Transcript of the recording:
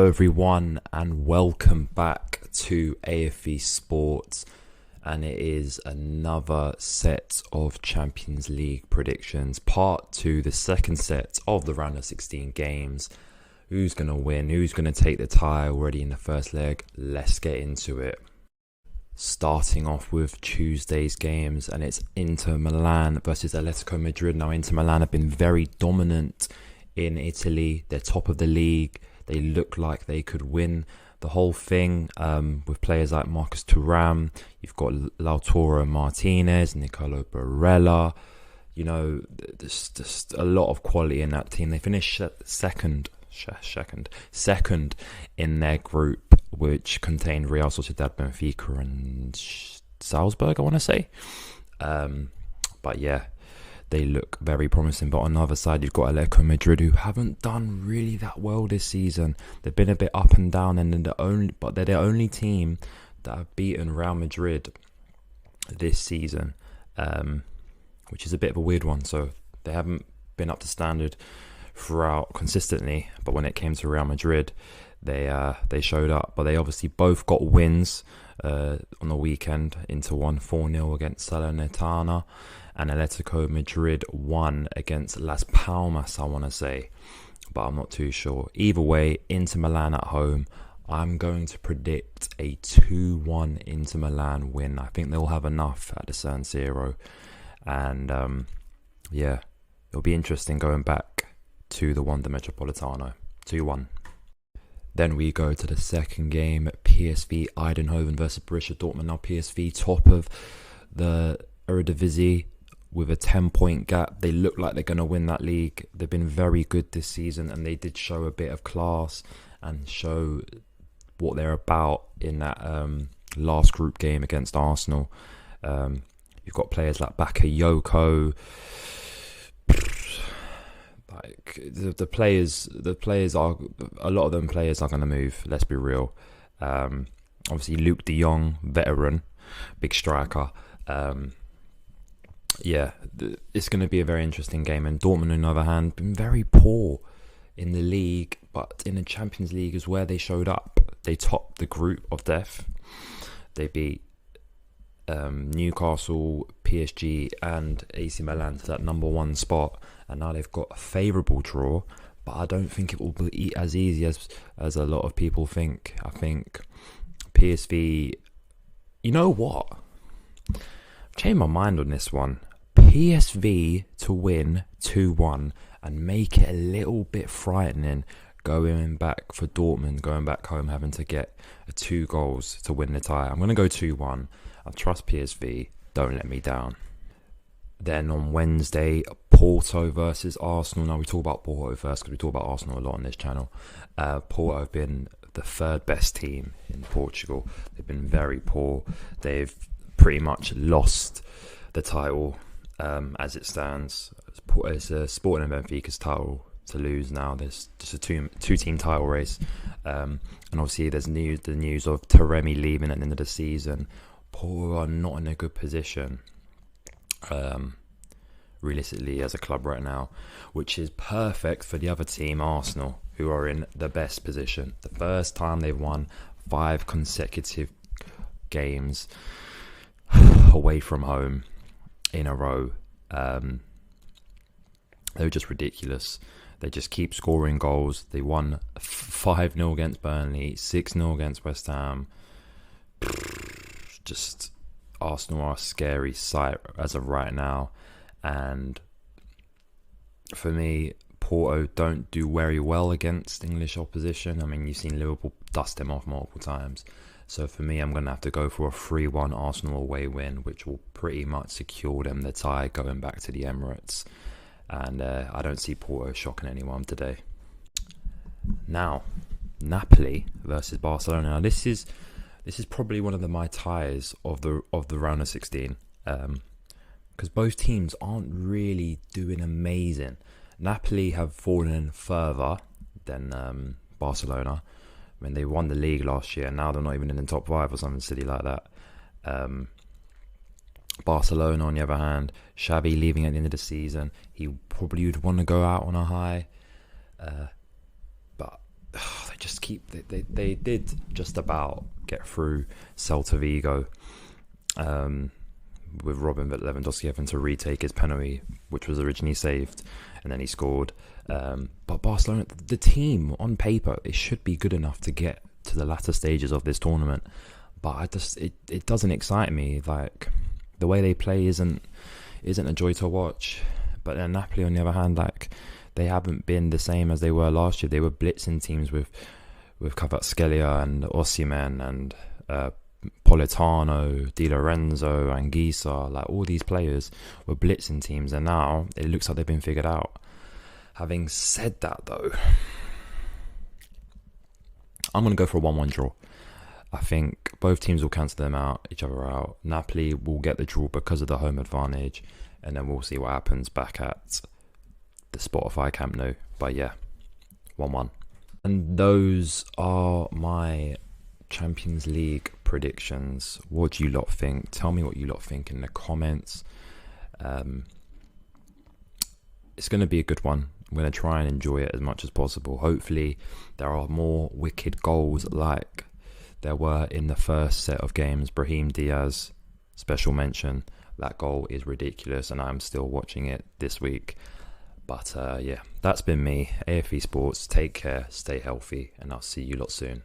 Hello everyone and welcome back to AFE Sports, and it is another set of Champions League predictions, part 2, the second set of the round of 16 games. Who's going to win? Who's going to take the tie already in the first leg? Let's get into it. Starting off with Tuesday's games, and it's Inter Milan versus Atletico Madrid. Now Inter Milan have been very dominant in Italy. They're top of the league. They look like they could win the whole thing with players like Marcus Thuram. You've got Lautaro Martinez, Nicolo Barella. You know, there's just a lot of quality in that team. They finished second in their group, which contained Real Sociedad, Benfica and Salzburg, I want to say. But yeah, they look very promising. But on the other side, you've got Atletico Madrid, who haven't done really that well this season. They've been a bit up and down, and they're the only team that have beaten Real Madrid this season, which is a bit of a weird one. So they haven't been up to standard throughout consistently, but when it came to Real Madrid, they showed up. But they obviously both got wins on the weekend. Inter won 4-0 against Salernitana, and Atletico Madrid won against Las Palmas, I want to say, but I'm not too sure. Either way, Inter Milan at home, I'm going to predict a 2-1 Inter Milan win. I think they'll have enough at the San Siro, and yeah, it'll be interesting going back to the Wanda Metropolitano. 2-1. Then we go to the second game, PSV Eindhoven versus Borussia Dortmund. Now PSV top of the Eredivisie with a 10-point gap. They look like they're going to win that league. They've been very good this season, and they did show a bit of class and show what they're about in that last group game against Arsenal. You've got players like Bakayoko. Like the players are, a lot of them players are going to move. Let's be real. Obviously, Luke De Jong, veteran, big striker. Yeah, it's going to be a very interesting game. And Dortmund, on the other hand, been very poor in the league, but in the Champions League is where they showed up. They topped the group of death. They beat Newcastle, PSG and AC Milan to that number 1 spot, and now they've got a favourable draw, but I don't think it will be as easy as a lot of people think. I think PSV, you know what? I've changed my mind on this one. PSV to win 2-1 and make it a little bit frightening going back for Dortmund, going back home, having to get 2 goals to win the tie. I'm going to go 2-1. I trust PSV. Don't let me down. Then on Wednesday, Porto versus Arsenal. Now we talk about Porto first because we talk about Arsenal a lot on this channel. Porto have been the 3rd best team in Portugal. They've been very poor. They've pretty much lost the title as it stands. It's Sporting and Benfica's title to lose now. There's just a two-team title race. And obviously there's the news of Taremi leaving at the end of the season. Porto are not in a good position, realistically, as a club right now, which is perfect for the other team, Arsenal, who are in the best position. The first time they've won 5 consecutive games away from home in a row. They're just ridiculous. They just keep scoring goals. They won 5-0 against Burnley, 6-0 against West Ham. Just Arsenal are a scary sight as of right now, and for me, Porto don't do very well against English opposition. I mean, you've seen Liverpool dust them off multiple times. So for me, I'm going to have to go for a 3-1 Arsenal away win, which will pretty much secure them the tie going back to the Emirates. And I don't see Porto shocking anyone today. Now, Napoli versus Barcelona. Now, this is probably one of my ties of the round of 16, because both teams aren't really doing amazing. Napoli have fallen further than Barcelona. I mean, they won the league last year, and now they're not even in the top 5 or something silly like that. Barcelona, on the other hand, Xavi leaving at the end of the season, he probably would want to go out on a high, but just keep. They did just about get through Celta Vigo, with Robin Lewandowski having to retake his penalty, which was originally saved, and then he scored. But Barcelona, the team on paper, it should be good enough to get to the latter stages of this tournament. But it doesn't excite me. Like, the way they play isn't a joy to watch. But then Napoli, on the other hand, like, they haven't been the same as they were last year. They were blitzing teams with Kvaratskhelia and Osimhen and Politano, Di Lorenzo, Anguissa. Like, all these players were blitzing teams, and now it looks like they've been figured out. Having said that, though, I'm going to go for a 1-1 draw. I think both teams will cancel each other out. Napoli will get the draw because of the home advantage, and then we'll see what happens back at the Spotify Camp Nou. But yeah, 1-1. And those are my Champions League predictions. What do you lot think? Tell me what you lot think in the comments. It's going to be a good one. I'm going to try and enjoy it as much as possible. Hopefully there are more wicked goals like there were in the first set of games. Brahim Diaz, special mention. That goal is ridiculous, and I'm still watching it this week. But yeah, that's been me, AFE Sports. Take care, stay healthy, and I'll see you lot soon.